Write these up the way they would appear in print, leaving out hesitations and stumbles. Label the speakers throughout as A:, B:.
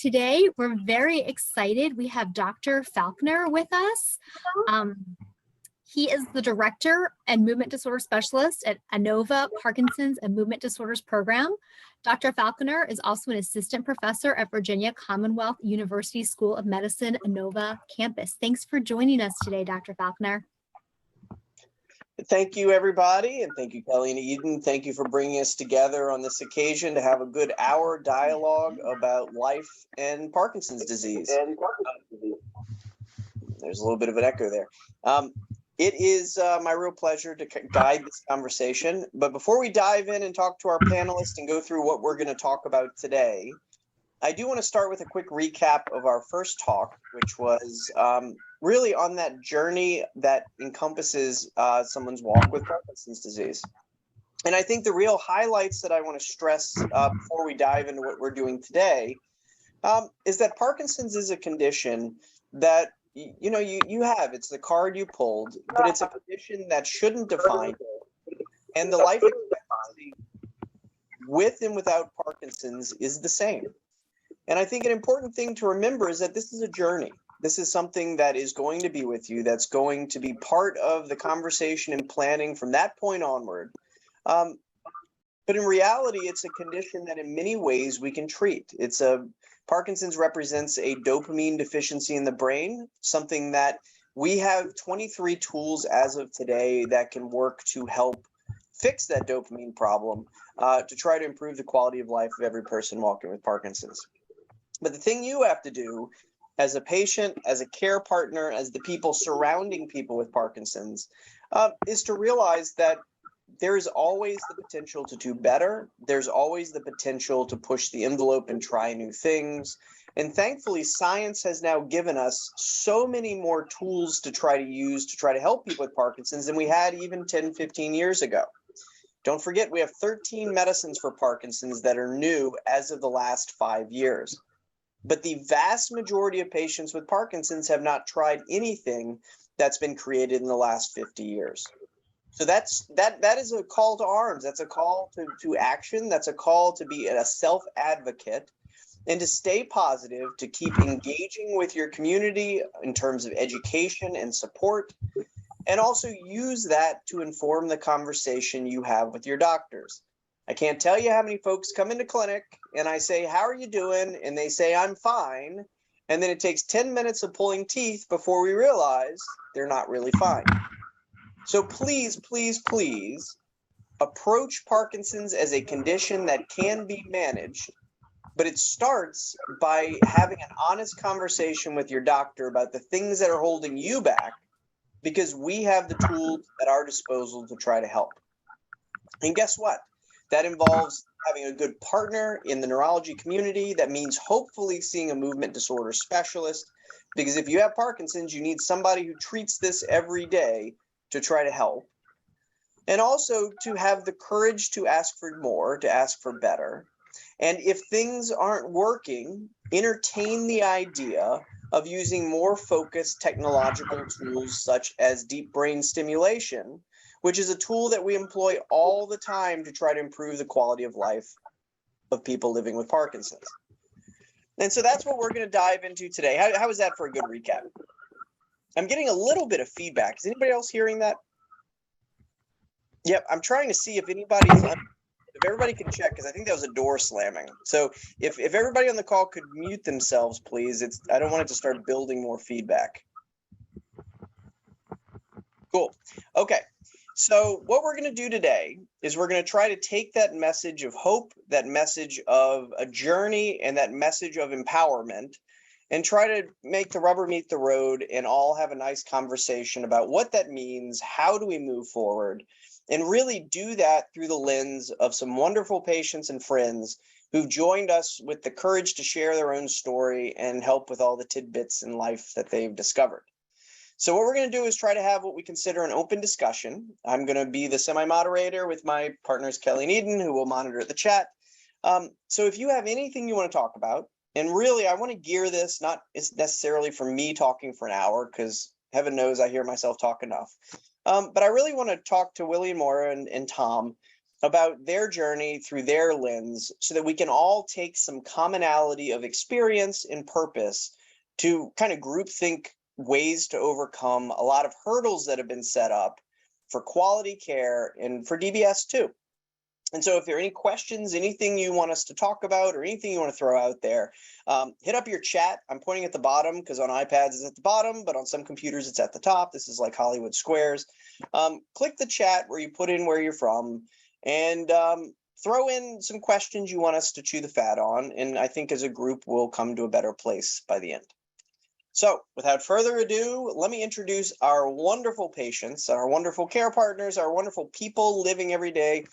A: today we're very excited. We have Dr. Falconer with us. He is the Director and Movement Disorder Specialist at ANOVA Parkinson's and Movement Disorders Program. Dr. Falconer is also an Assistant Professor at Virginia Commonwealth University School of Medicine, ANOVA campus. Thanks for joining us today, Dr. Falconer.
B: Thank you, everybody, and thank you, Kelly and Eden. Thank you for bringing us together on this occasion to have a good hour dialogue about life and Parkinson's disease. There's a little bit of an echo there. It is my real pleasure to guide this conversation. But before we dive in and talk to our panelists and go through what we're going to talk about today, I do want to start with a quick recap of our first talk, which was really on that journey that encompasses someone's walk with Parkinson's disease. And I think the real highlights that I want to stress before we dive into what we're doing today is that Parkinson's is a condition that you have. It's the card you pulled, but it's a condition that shouldn't define you. And the life expectancy with and without Parkinson's is the same. And I think an important thing to remember is that this is a journey. This is something that is going to be with you, that's going to be part of the conversation and planning from that point onward. But in reality, it's a condition that in many ways we can treat. Parkinson's represents a dopamine deficiency in the brain, something that we have 23 tools as of today that can work to help fix that dopamine problem to try to improve the quality of life of every person walking with Parkinson's. But the thing you have to do as a patient, as a care partner, as the people surrounding people with Parkinson's, is to realize that there is always the potential to do better. There's always the potential to push the envelope and try new things. And thankfully, science has now given us so many more tools to try to use to try to help people with Parkinson's than we had even 10, 15 years ago. Don't forget, we have 13 medicines for Parkinson's that are new as of the last 5 years. But the vast majority of patients with Parkinson's have not tried anything that's been created in the last 50 years. So that is a call to arms. That's a call to action. That's a call to be a self-advocate and to stay positive, to keep engaging with your community in terms of education and support, and also use that to inform the conversation you have with your doctors. I can't tell you how many folks come into clinic and I say, "How are you doing?" And they say, "I'm fine." And then it takes 10 minutes of pulling teeth before we realize they're not really fine. So please, please, please approach Parkinson's as a condition that can be managed, but it starts by having an honest conversation with your doctor about the things that are holding you back, because we have the tools at our disposal to try to help. And guess what? That involves having a good partner in the neurology community. That means hopefully seeing a movement disorder specialist, because if you have Parkinson's, you need somebody who treats this every day to try to help, and also to have the courage to ask for more, to ask for better. And if things aren't working, entertain the idea of using more focused technological tools such as deep brain stimulation, which is a tool that we employ all the time to try to improve the quality of life of people living with Parkinson's. And so that's what we're going to dive into today. How is that for a good recap? I'm getting a little bit of feedback. Is anybody else hearing that? Yep, I'm trying to see if everybody can check, because I think that was a door slamming. So if everybody on the call could mute themselves, please. I don't want it to start building more feedback. Cool. Okay. So what we're going to do today is we're going to try to take that message of hope, that message of a journey, and that message of empowerment, and try to make the rubber meet the road and all have a nice conversation about what that means, how do we move forward, and really do that through the lens of some wonderful patients and friends who've joined us with the courage to share their own story and help with all the tidbits in life that they've discovered. So what we're going to do is try to have what we consider an open discussion. I'm going to be the semi-moderator with my partners, Kelly and Eden, who will monitor the chat. So if you have anything you want to talk about, and really, I want to gear this, not necessarily for me talking for an hour, because heaven knows I hear myself talk enough. But I really want to talk to Willie and Maura and Tom about their journey through their lens so that we can all take some commonality of experience and purpose to kind of group think ways to overcome a lot of hurdles that have been set up for quality care and for DBS too. And so if there are any questions, anything you want us to talk about or anything you want to throw out there, hit up your chat. I'm pointing at the bottom because on iPads it's at the bottom, but on some computers it's at the top. This is like Hollywood Squares. Click the chat where you put in where you're from and throw in some questions you want us to chew the fat on. And I think as a group, we'll come to a better place by the end. So without further ado, let me introduce our wonderful patients, our wonderful care partners, our wonderful people living every day,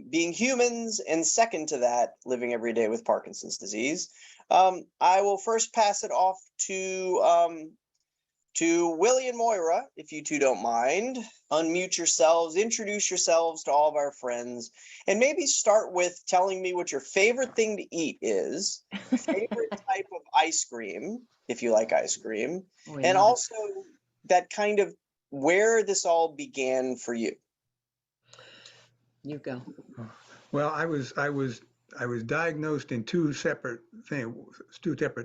B: being humans, and second to that, living every day with Parkinson's disease. I will first pass it off to Willie and Moira, if you two don't mind. Unmute yourselves, introduce yourselves to all of our friends, and maybe start with telling me what your favorite thing to eat is, favorite type of ice cream, if you like ice cream, and also that kind of where this all began for you.
C: You go.
D: Well, I was diagnosed in two separate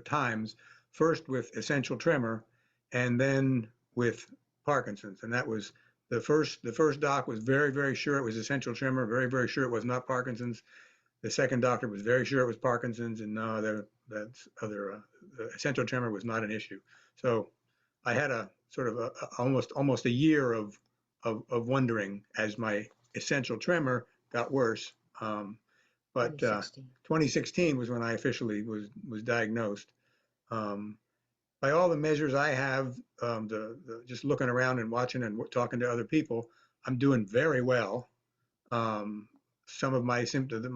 D: times. First with essential tremor, and then with Parkinson's. And that was the first doc was very sure it was essential tremor, very sure it was not Parkinson's. The second doctor was very sure it was Parkinson's, and no, the essential tremor was not an issue. So I had a sort of almost a year of wondering as my essential tremor got worse. But 2016 was when I officially was diagnosed. By all the measures I have, just looking around and watching and talking to other people, I'm doing very well. Some of my symptoms,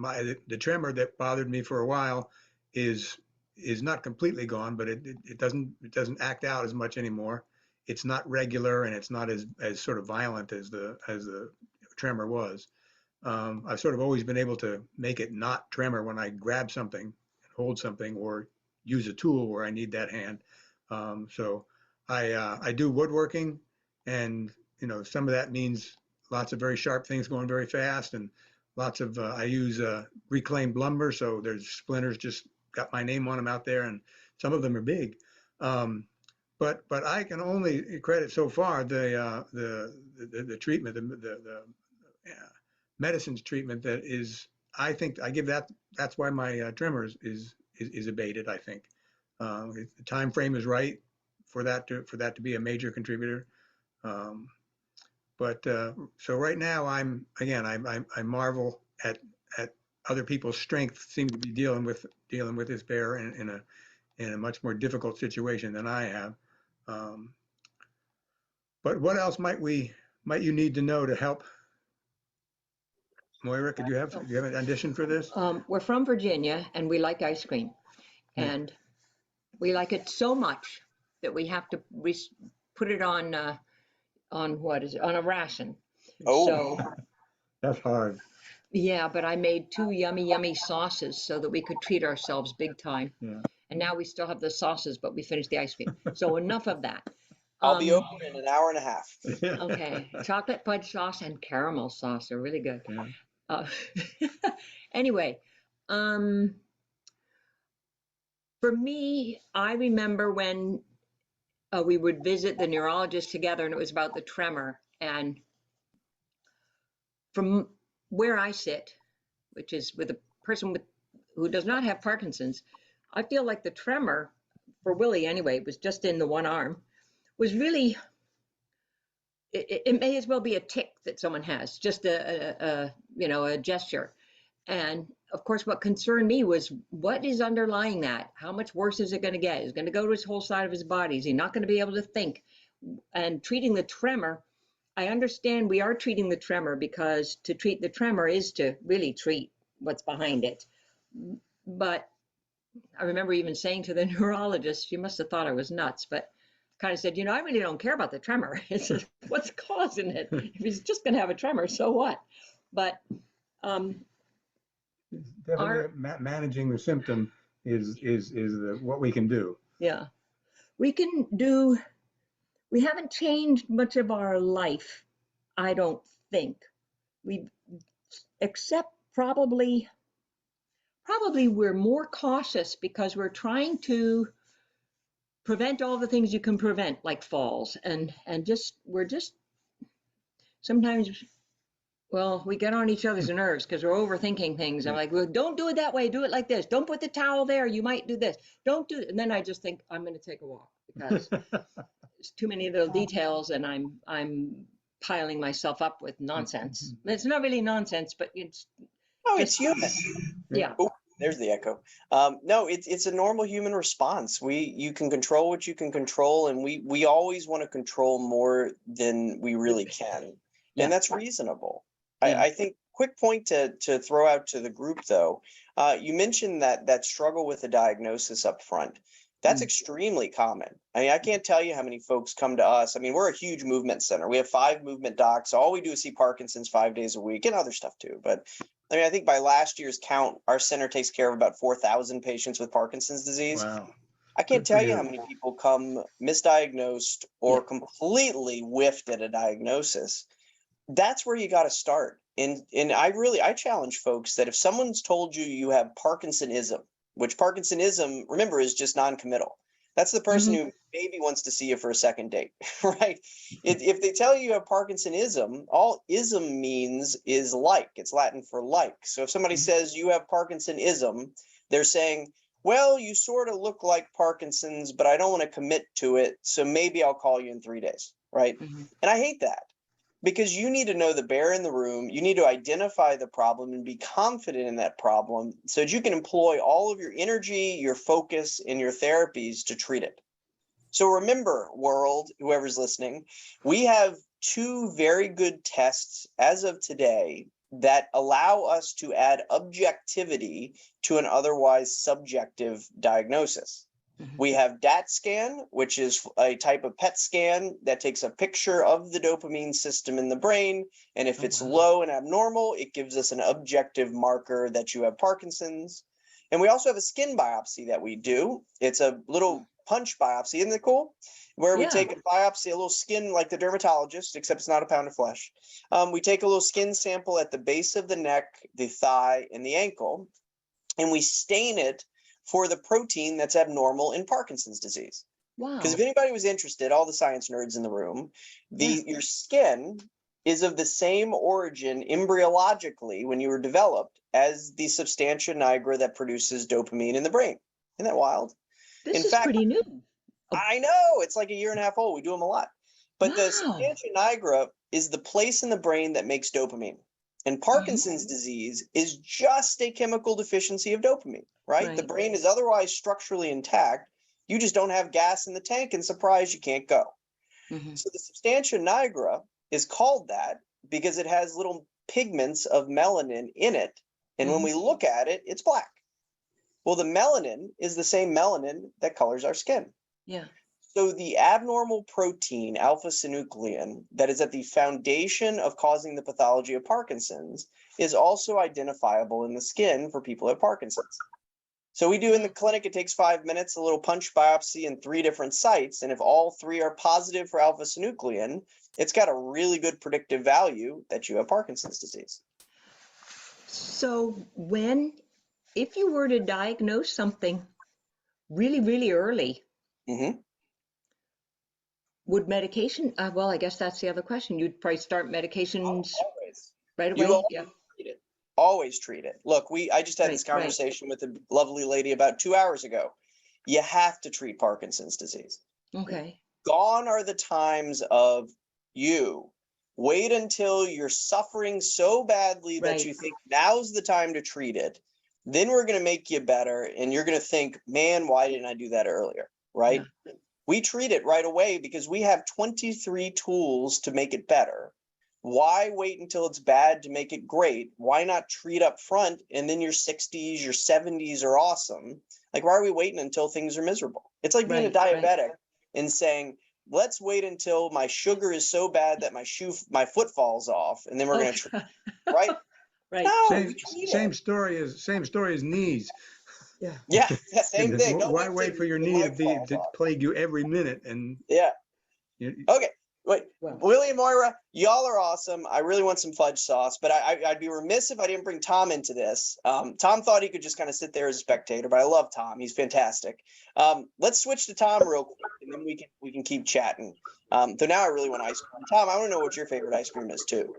D: the tremor that bothered me for a while is not completely gone, but it doesn't act out as much anymore. It's not regular, and it's not as sort of violent as the tremor was. I've sort of always been able to make it not tremor when I grab something and hold something or use a tool where I need that hand. So I do woodworking, and some of that means lots of very sharp things going very fast, and lots of I use reclaimed lumber, so there's splinters just got my name on them out there, and some of them are big. But I can only credit so far the treatment, the medicines treatment that is, I think I give that's why my tremors is abated. I think the time frame is right for that to be a major contributor. But so right now I marvel at other people's strength seem to be dealing with this bear in a much more difficult situation than I have. But what else might you need to know to help? Moira, do you have an addition for this?
C: We're from Virginia, and we like ice cream, and we like it so much that we have to put it on what is it, on a ration.
B: Oh,
C: so
D: that's hard.
C: Yeah, but I made 2 yummy sauces so that we could treat ourselves big time.
D: Yeah.
C: And now we still have the sauces, but we finished the ice cream. So enough of that.
B: I'll be open in an hour and a half.
C: Okay, chocolate fudge sauce and caramel sauce are really good.
D: Yeah.
C: Anyway, for me, I remember when we would visit the neurologist together, and it was about the tremor. And from where I sit, which is with a person who does not have Parkinson's, I feel like the tremor, for Willie anyway, was just in the one arm, was really, it may as well be a tic that someone has, just a gesture. And of course, what concerned me was what is underlying that? How much worse is it going to get? Is it going to go to his whole side of his body? Is he not going to be able to think? And treating the tremor, I understand we are treating the tremor because to treat the tremor is to really treat what's behind it. But I remember even saying to the neurologist, she must have thought I was nuts, but kind of said, I really don't care about the tremor. It's just what's causing it. If he's just going to have a tremor, so what? But
D: definitely managing the symptom is what we can do.
C: Yeah, we haven't changed much of our life, I don't think. except probably we're more cautious because we're trying to prevent all the things you can prevent, like falls, and we're just sometimes, well, we get on each other's nerves because we're overthinking things. I'm like, well, don't do it that way, do it like this. Don't put the towel there, you might do this. Don't do it. And then I just think I'm going to take a walk because there's too many little details, and I'm piling myself up with nonsense. It's not really nonsense, but it's
B: It's human.
C: yeah.
B: Oh, there's the echo. No, it's a normal human response. You can control what you can control, and we always want to control more than we really can,
C: Yeah.
B: and that's reasonable.
C: Yeah.
B: I think quick point to throw out to the group though. You mentioned that struggle with the diagnosis up front. That's extremely common. I mean, I can't tell you how many folks come to us. I mean, we're a huge movement center. We have 5 movement docs. All we do is see Parkinson's 5 days a week and other stuff too. But I mean, I think by last year's count, our center takes care of about 4,000 patients with Parkinson's disease.
D: Wow.
B: I can't
D: Good for
B: tell you
D: you.
B: how many people come misdiagnosed or completely whiffed at a diagnosis. That's where you got to start. And I challenge folks that if someone's told you you have Parkinsonism, which Parkinsonism, remember, is just non-committal. That's the person who maybe wants to see you for a second date, right? If they tell you you have Parkinsonism, all ism means is like. It's Latin for like. So if somebody says you have Parkinsonism, they're saying, well, you sort of look like Parkinson's, but I don't want to commit to it. So maybe I'll call you in 3 days, right? And I hate that. Because you need to know the bear in the room. You need to identify the problem and be confident in that problem so that you can employ all of your energy, your focus, and your therapies to treat it. So remember, world, whoever's listening, we have 2 very good tests as of today that allow us to add objectivity to an otherwise subjective diagnosis. We have DAT scan, which is a type of PET scan that takes a picture of the dopamine system in the brain. And if it's low and abnormal, it gives us an objective marker that you have Parkinson's. And we also have a skin biopsy that we do. It's a little punch biopsy. Isn't it cool? Where we take a biopsy, a little skin like the dermatologist, except it's not a pound of flesh. We take a little skin sample at the base of the neck, the thigh, and the ankle, and we stain it for the protein that's abnormal in Parkinson's disease.
C: Wow.
B: Because if anybody was interested, all the science nerds in the room, your skin is of the same origin embryologically when you were developed as the substantia nigra that produces dopamine in the brain. Isn't that wild?
C: This
B: in
C: is
B: fact,
C: pretty new.
B: I know, it's like a year and a half old. We do them a lot. But the substantia nigra is the place in the brain that makes dopamine. And Parkinson's disease is just a chemical deficiency of dopamine, right? The brain is otherwise structurally intact. You just don't have gas in the tank, and surprise, you can't go. So the substantia nigra is called that because it has little pigments of melanin in it. And when we look at it, it's black. Well, the melanin is the same melanin that colors our skin.
C: Yeah.
B: So the abnormal protein, alpha-synuclein, that is at the foundation of causing the pathology of Parkinson's is also identifiable in the skin for people with Parkinson's. So we do in the clinic, it takes 5 minutes, a little punch biopsy in 3 different sites. And if all 3 are positive for alpha-synuclein, it's got a really good predictive value that you have Parkinson's disease.
C: So if you were to diagnose something really, really early, would medication, well, I guess that's the other question. You'd probably start medications right away.
B: Always treat it. Look, I just had this conversation with a lovely lady about 2 hours ago. You have to treat Parkinson's disease.
C: Okay.
B: Gone are the times of you wait until you're suffering so badly that you think now's the time to treat it. Then we're going to make you better. And you're going to think, man, why didn't I do that earlier? Right? Yeah. We treat it right away because we have 23 tools to make it better. Why wait until it's bad to make it great? Why not treat up front and then your 60s, your 70s are awesome? Like, why are we waiting until things are miserable? It's like being a diabetic and saying, let's wait until my sugar is so bad that my foot falls off, and then we're going to treat it, right? No,
D: same story as knees.
B: Yeah, same thing.
D: Why wait for your knee to plague you every minute? And
B: okay, Wait,
C: Well,
B: Willie and Moira, y'all are awesome. I really want some fudge sauce, but I'd be remiss if I didn't bring Tom into this. Tom thought he could just kind of sit there as a spectator, but I love Tom. He's fantastic. Let's switch to Tom real quick, and then we can keep chatting. So now I really want ice cream. Tom, I want to know what your favorite ice cream is too.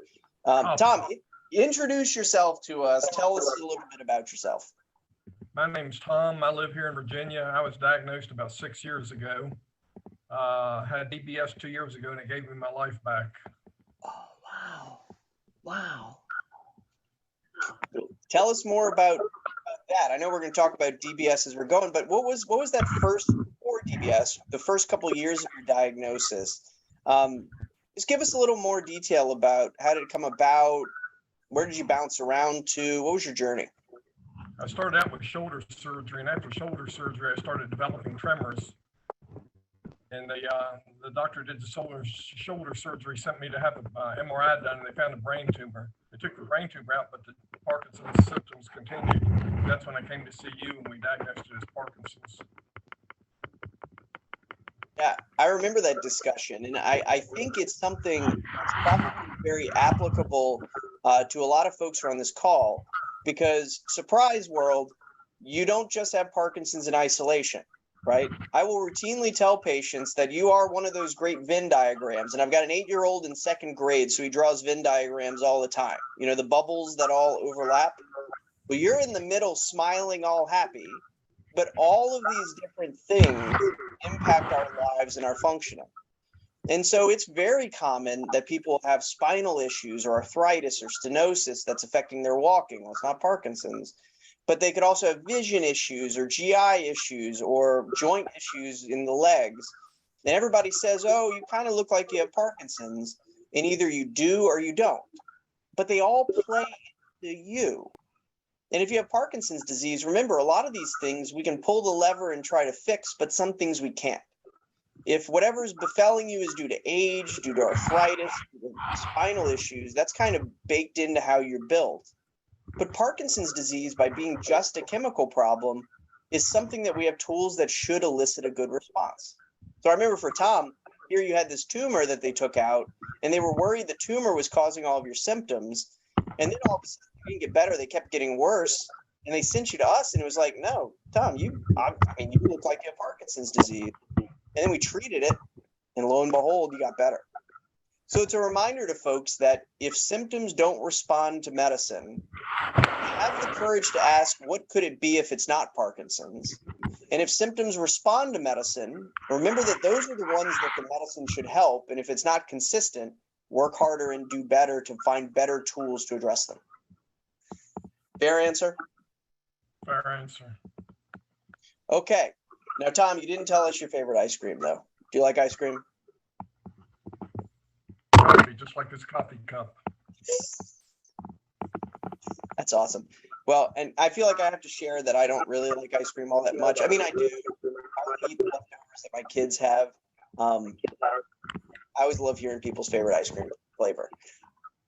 B: Tom, introduce yourself to us. Tell us a little bit about yourself.
E: My name's Tom. I live here in Virginia. I was diagnosed about 6 years ago. Had DBS 2 years ago, and it gave me my life back.
B: Oh, wow. Wow. Tell us more about that. I know we're going to talk about DBS as we're going, but what was that first, before DBS, the first couple of years of your diagnosis? Just give us a little more detail about how did it come about? Where did you bounce around to? What was your journey?
E: I started out with shoulder surgery, and after shoulder surgery, I started developing tremors. And the doctor did the shoulder surgery, sent me to have an MRI done, and they found a brain tumor. They took the brain tumor out, but the Parkinson's symptoms continued. That's when I came to see you, and we diagnosed it as Parkinson's.
B: Yeah, I remember that discussion, and I think it's something that's probably very applicable to a lot of folks who are on this call, because surprise world, you don't just have Parkinson's in isolation, right? I will routinely tell patients that you are one of those great Venn diagrams, and I've got an 8-year-old in second grade, so he draws Venn diagrams all the time. You know, the bubbles that all overlap. Well, you're in the middle smiling all happy, but all of these different things impact our lives and our functioning. And so it's very common that people have spinal issues or arthritis or stenosis that's affecting their walking. Well, it's not Parkinson's, but they could also have vision issues or GI issues or joint issues in the legs. And everybody says, oh, you kind of look like you have Parkinson's, and either you do or you don't. But they all play into you. And if you have Parkinson's disease, remember, a lot of these things we can pull the lever and try to fix, but some things we can't. If whatever is befalling you is due to age, due to arthritis, due to spinal issues, that's kind of baked into how you're built. But Parkinson's disease, by being just a chemical problem, is something that we have tools that should elicit a good response. So I remember for Tom, here you had this tumor that they took out, and they were worried the tumor was causing all of your symptoms. And then all of a sudden, you didn't get better, they kept getting worse. And they sent you to us, and it was like, no, Tom, you look like you have Parkinson's disease. And then we treated it, and lo and behold, you got better. So it's a reminder to folks that if symptoms don't respond to medicine, have the courage to ask, what could it be if it's not Parkinson's? And if symptoms respond to medicine, remember that those are the ones that the medicine should help. And if it's not consistent, work harder and do better to find better tools to address them. Fair answer?
E: Fair answer.
B: Okay. Now, Tom, you didn't tell us your favorite ice cream, though. Do you like ice cream?
E: Coffee, just like this coffee cup.
B: That's awesome. Well, and I feel like I have to share that I don't really like ice cream all that much. I mean, I do. I would eat the leftovers that my kids have. I always love hearing people's favorite ice cream flavor.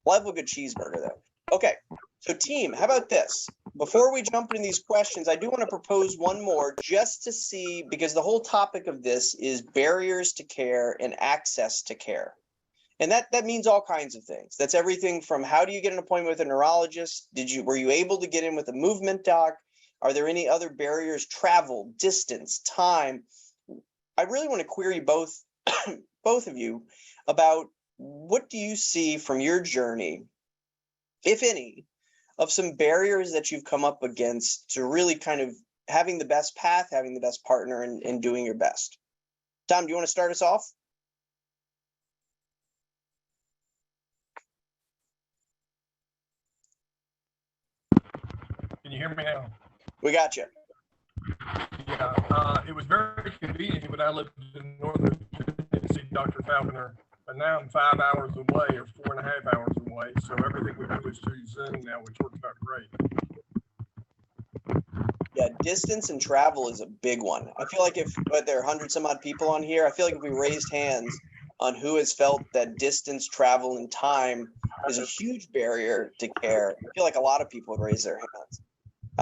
B: We'll have a good cheeseburger, though. Okay, so team, how about this? Before we jump into these questions, I do want to propose one more just to see, because the whole topic of this is barriers to care and access to care. And that means all kinds of things. That's everything from how do you get an appointment with a neurologist? Were you able to get in with a movement doc? Are there any other barriers? Travel, distance, time. I really want to query both of you about what do you see from your journey, if any, of some barriers that you've come up against to really kind of having the best path, having the best partner, and doing your best. Tom, do you want to start us off?
E: Can you hear me now?
B: We got you.
E: Yeah, it was very convenient when I lived in Northern Virginia to see Dr. Falconer, but now I'm 5 hours away or 4.5 hours away. So everything we do is through Zoom now, which works out great.
B: Yeah, distance and travel is a big one. I feel like if there are 100 some odd people on here, I feel like if we raised hands on who has felt that distance, travel, and time is a huge barrier to care, I feel like a lot of people would raise their hands.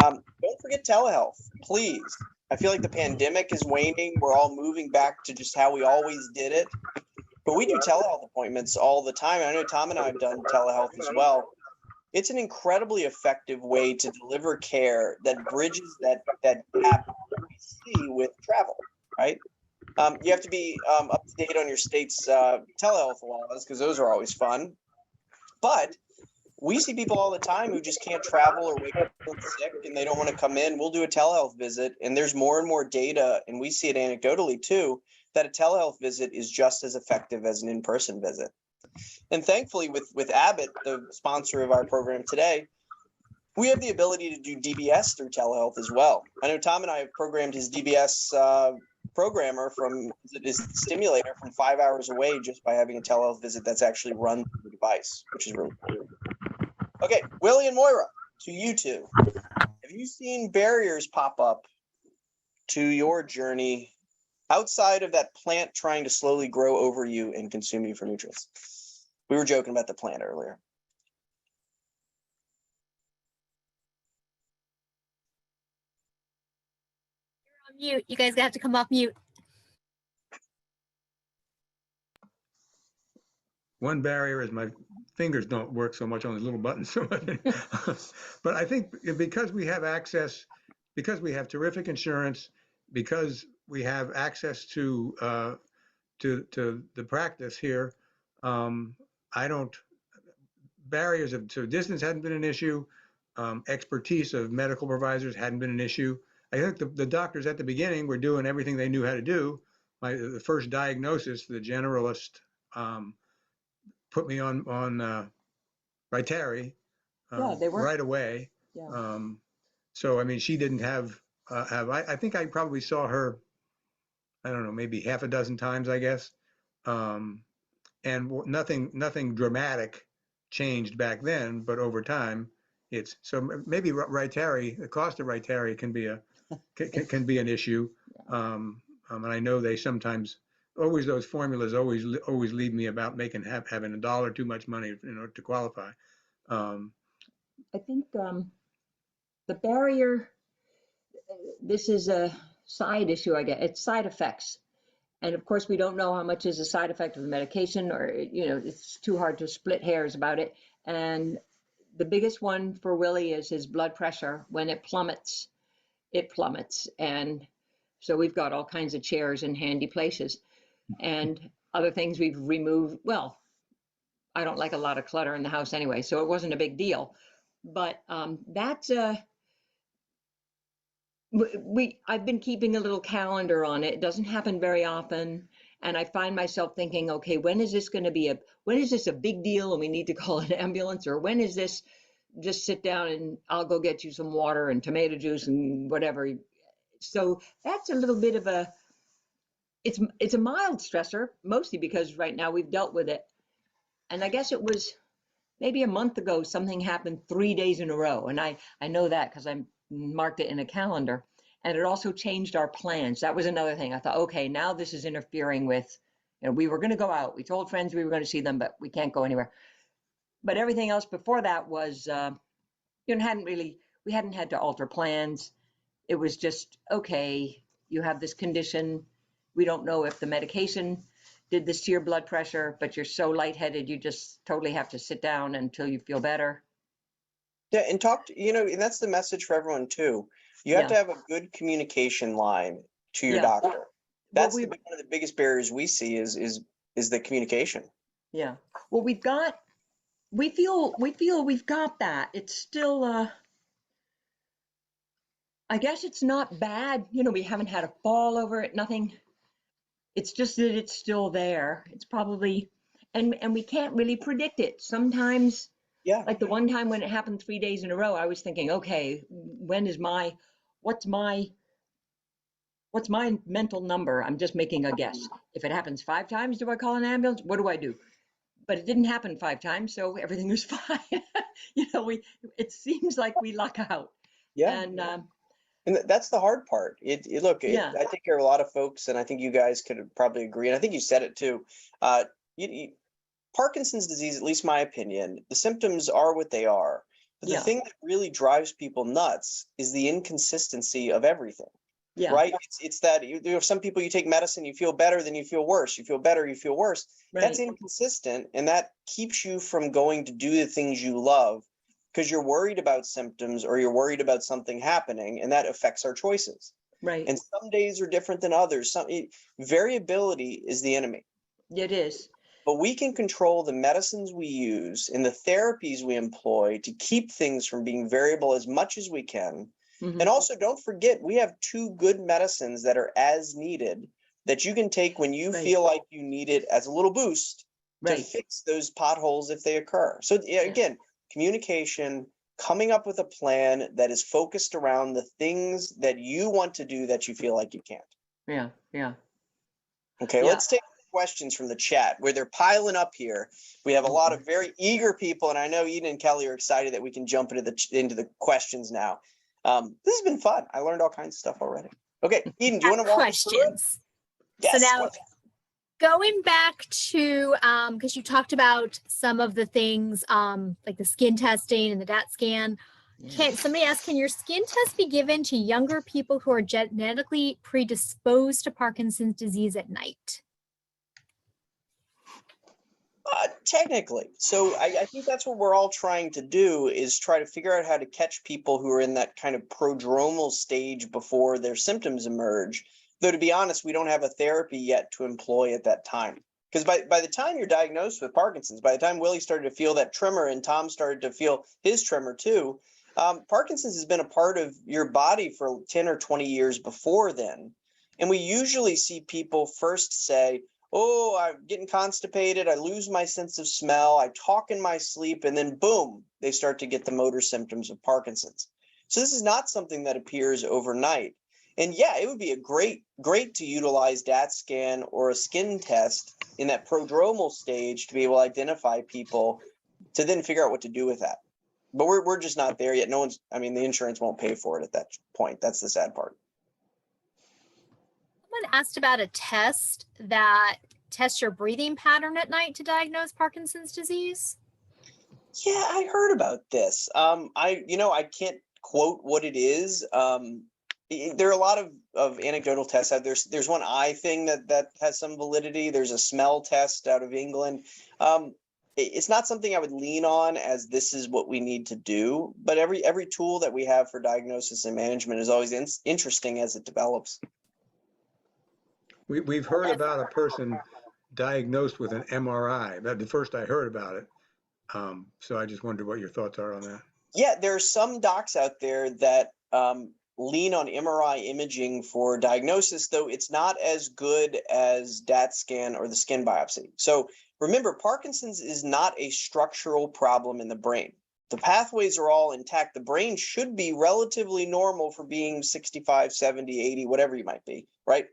B: Don't forget telehealth, please. I feel like the pandemic is waning. We're all moving back to just how we always did it. but we do telehealth appointments all the time. I know Tom and I have done telehealth as well. It's an incredibly effective way to deliver care that bridges that gap that we see with travel, right? You have to be up to date on your state's telehealth laws because those are always fun. But we see people all the time who just can't travel or wake up sick and they don't want to come in. We'll do a telehealth visit, and there's more and more data, and we see it anecdotally too, that a telehealth visit is just as effective as an in-person visit. And thankfully with Abbott, the sponsor of our program today, we have the ability to do DBS through telehealth as well. I know Tom and I have programmed his DBS programmer from his stimulator from 5 hours away just by having a telehealth visit that's actually run through the device, which is really cool. Okay, Willie and Moira, to you two. Have you seen barriers pop up to your journey outside of that plant trying to slowly grow over you and consume you for nutrients? We were joking about the plant earlier.
A: You're on mute. You guys have to come off mute.
D: One barrier is my fingers don't work so much on the little buttons. But I think because we have access, because we have terrific insurance, because we have access to the practice here, barriers to distance hadn't been an issue. Expertise of medical providers hadn't been an issue. I think the doctors at the beginning were doing everything they knew how to do. The first diagnosis, the generalist put me on Rytary right away.
C: Yeah.
D: So I mean, she didn't have I think I probably saw her, I don't know, maybe half a dozen times, I guess. And nothing dramatic changed back then, but over time, it's so maybe Rytary, the cost of Rytary can be an issue. And I know they sometimes always those formulas always leave me about having $1 too much money in order to qualify.
C: I think the barrier, this is a side issue, I guess. It's side effects. And of course, we don't know how much is a side effect of the medication, or, it's too hard to split hairs about it. And the biggest one for Willie is his blood pressure. When it plummets. And so we've got all kinds of chairs in handy places. And other things we've removed. Well, I don't like a lot of clutter in the house anyway, so it wasn't a big deal. But that's I've been keeping a little calendar on it. It doesn't happen very often. And I find myself thinking, okay, when is this a big deal and we need to call an ambulance? Or when is this just sit down and I'll go get you some water and tomato juice and whatever. So that's a little bit of it's a mild stressor, mostly because right now we've dealt with it. And I guess it was maybe a month ago, something happened 3 days in a row. And I know that because I marked it in a calendar. And it also changed our plans. That was another thing. I thought, okay, now this is interfering with, we were going to go out. We told friends we were going to see them, but we can't go anywhere. But everything else before that was, we hadn't had to alter plans. It was just, okay, you have this condition. We don't know if the medication did this to your blood pressure, but you're so lightheaded, you just totally have to sit down until you feel better.
B: Yeah, and and that's the message for everyone too. You have to have a good communication line to your doctor. That's one of the biggest barriers we see is the communication. Yeah.
C: Well, we feel we've got that. It's still, I guess it's not bad. We haven't had a fall over it, nothing. It's just that it's still there. It's probably, and we can't really predict it. Sometimes, like the one time when it happened 3 days in a row, I was thinking, okay, what's my mental number? I'm just making a guess. If it happens 5 times, do I call an ambulance? What do I do? But it didn't happen 5 times, so everything was fine. It seems like we luck out.
B: Yeah. And that's the hard part. I take care of a lot of folks, and I think you guys could probably agree. And I think you said it too. Parkinson's disease, at least my opinion, the symptoms are what they are. But the thing that really drives people nuts is the inconsistency of everything.
C: Yeah.
B: right? It's that you have some people, you take medicine, you feel better, then you feel worse. You feel better, you feel worse. That's
C: Right.
B: inconsistent, and that keeps you from going to do the things you love because you're worried about symptoms or you're worried about something happening, and that affects our choices.
C: Right.
B: And some days are different than others. Variability is the enemy.
C: It is.
B: But we can control the medicines we use and the therapies we employ to keep things from being variable as much as we can.
C: Mhm.
B: And also, don't forget, we have 2 good medicines that are as needed that you can take when you
C: Right.
B: feel like you need it as a little boost to
C: Right.
B: fix those potholes if they occur. So yeah, again, communication, coming up with a plan that is focused around the things that you want to do that you feel like you can't.
C: Yeah. Yeah.
B: Okay,
C: Yeah.
B: let's take questions from the chat where they're piling up here. We have a lot of very eager people, and I know Eden and Kelly are excited that we can jump into the questions now. This has been fun. I learned all kinds of stuff already. Okay, Eden, do you want to walk us through it?
A: Questions.
B: Yes.
A: So now, going back to, because you talked about some of the things, like the skin testing and the DAT scan.
C: Yeah.
A: Somebody asked, can your skin test be given to younger people who are genetically predisposed to Parkinson's disease at night?
B: Technically. So I think that's what we're all trying to do, is try to figure out how to catch people who are in that kind of prodromal stage before their symptoms emerge. Though, to be honest, we don't have a therapy yet to employ at that time. Because by the time you're diagnosed with Parkinson's, by the time Willie started to feel that tremor and Tom started to feel his tremor too, Parkinson's has been a part of your body for 10 or 20 years before then. And we usually see people first say, oh, I'm getting constipated, I lose my sense of smell, I talk in my sleep, and then boom, they start to get the motor symptoms of Parkinson's. So this is not something that appears overnight. And yeah, it would be a great to utilize DAT scan or a skin test in that prodromal stage to be able to identify people to then figure out what to do with that. But we're just not there yet. The insurance won't pay for it at that point. That's the sad part.
A: Someone asked about a test that tests your breathing pattern at night to diagnose Parkinson's disease.
B: Yeah, I heard about this. I can't quote what it is. There are a lot of anecdotal tests out there. There's one eye thing that has some validity. There's a smell test out of England. It's not something I would lean on as this is what we need to do, but every tool that we have for diagnosis and management is always interesting as it develops.
D: We've heard about a person diagnosed with an MRI. That's the first I heard about it. So I just wondered what your thoughts are on that.
B: Yeah, there are some docs out there that lean on MRI imaging for diagnosis, though it's not as good as DAT scan or the skin biopsy. So remember, Parkinson's is not a structural problem in the brain. The pathways are all intact. The brain should be relatively normal for being 65, 70, 80, whatever you might be, right?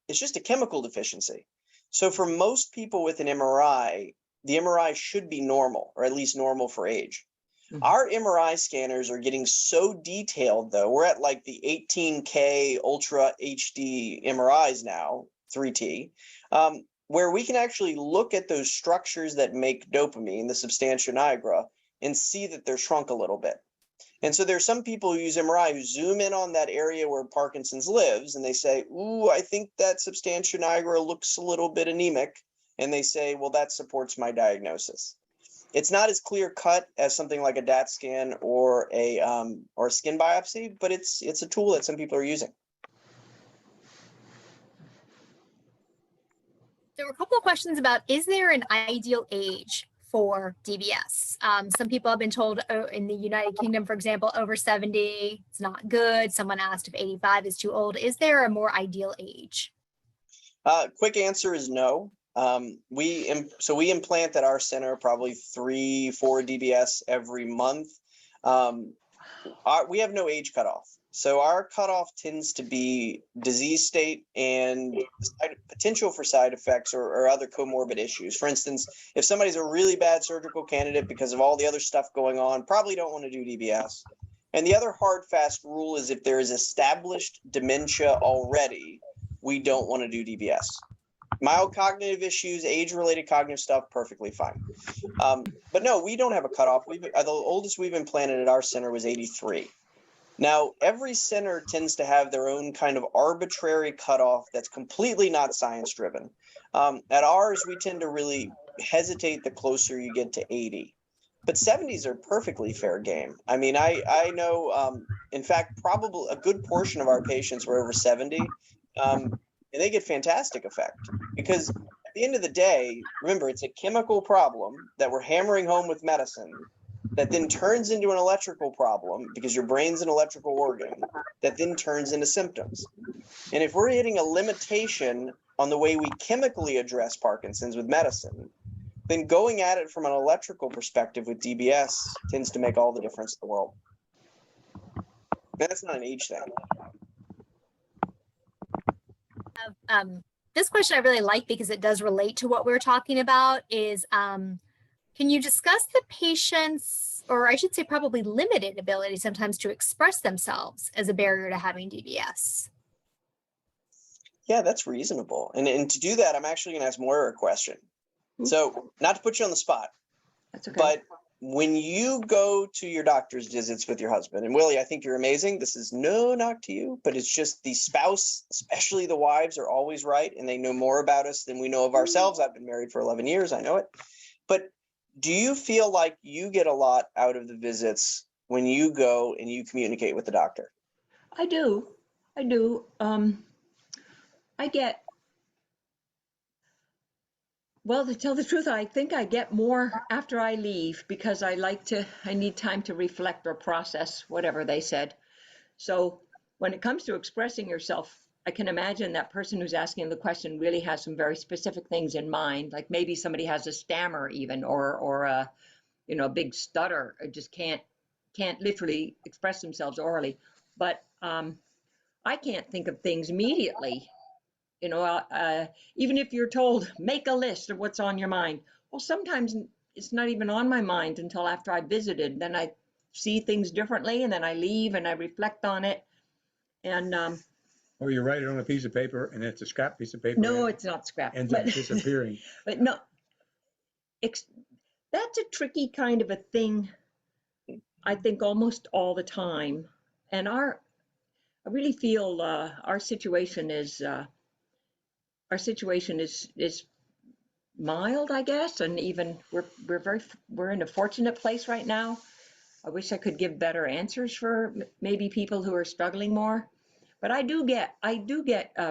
B: It's just a chemical deficiency. So for most people with an MRI, the MRI should be normal, or at least normal for age. Mm-hmm. Our MRI scanners are getting so detailed, though. We're at like the 18K Ultra HD MRIs now, 3T, where we can actually look at those structures that make dopamine, the substantia nigra, and see that they're shrunk a little bit. And so there's some people who use MRI who zoom in on that area where Parkinson's lives, and they say, ooh, I think that substantia nigra looks a little bit anemic. And they say, well, that supports my diagnosis. It's not as clear cut as something like a DAT scan or a skin biopsy, but it's a tool that some people are using.
A: There were a couple of questions about, is there an ideal age for DBS? Some people have been told in the United Kingdom, for example, over 70, it's not good. Someone asked if 85 is too old. Is there a more ideal age?
B: Quick answer is no. We implant at our center probably 3-4 DBS every month. We have no age cutoff. So our cutoff tends to be disease state and potential for side effects or other comorbid issues. For instance, if somebody's a really bad surgical candidate because of all the other stuff going on, probably don't want to do DBS. And the other hard, fast rule is if there is established dementia already, we don't want to do DBS. Mild cognitive issues, age-related cognitive stuff, perfectly fine. But no, we don't have a cutoff. The oldest we've implanted at our center was 83. Now, every center tends to have their own kind of arbitrary cutoff that's completely not science driven. At ours, we tend to really hesitate the closer you get to 80. But 70s are perfectly fair game. I mean, I know, in fact, probably a good portion of our patients were over 70, and they get fantastic effect because at the end of the day, remember, it's a chemical problem that we're hammering home with medicine that then turns into an electrical problem because your brain's an electrical organ that then turns into symptoms. And if we're hitting a limitation on the way we chemically address Parkinson's with medicine, then going at it from an electrical perspective with DBS tends to make all the difference in the world. And that's not an age thing.
A: This question I really like because it does relate to what we're talking about is, can you discuss the patient's, or I should say probably limited ability sometimes to express themselves as a barrier to having DBS?
B: Yeah, that's reasonable. And to do that, I'm actually going to ask Moira a question. So not to put you on the spot,
C: That's okay.
B: but when you go to your doctor's visits with your husband, and Willie, I think you're amazing. This is no knock to you, but it's just the spouse, especially the wives, are always right. And they know more about us than we know of ourselves. I've been married for 11 years. I know it. But do you feel like you get a lot out of the visits when you go and you communicate with the doctor?
C: I do. I do. I get, well, to tell the truth, I think I get more after I leave because I need time to reflect or process whatever they said. So when it comes to expressing yourself, I can imagine that person who's asking the question really has some very specific things in mind, like maybe somebody has a stammer even, or a, a big stutter, or just can't literally express themselves orally. But I can't think of things immediately. Even if you're told, make a list of what's on your mind. Well, sometimes it's not even on my mind until after I visited. Then I see things differently, and then I leave and I reflect on it. And
D: Or you write it on a piece of paper and it's a scrap piece of paper.
C: no, it's not scrap.
D: Ends up disappearing.
C: But no, that's a tricky kind of a thing, I think, almost all the time. And I really feel our situation is mild, I guess, and even we're in a fortunate place right now. I wish I could give better answers for maybe people who are struggling more, but I do get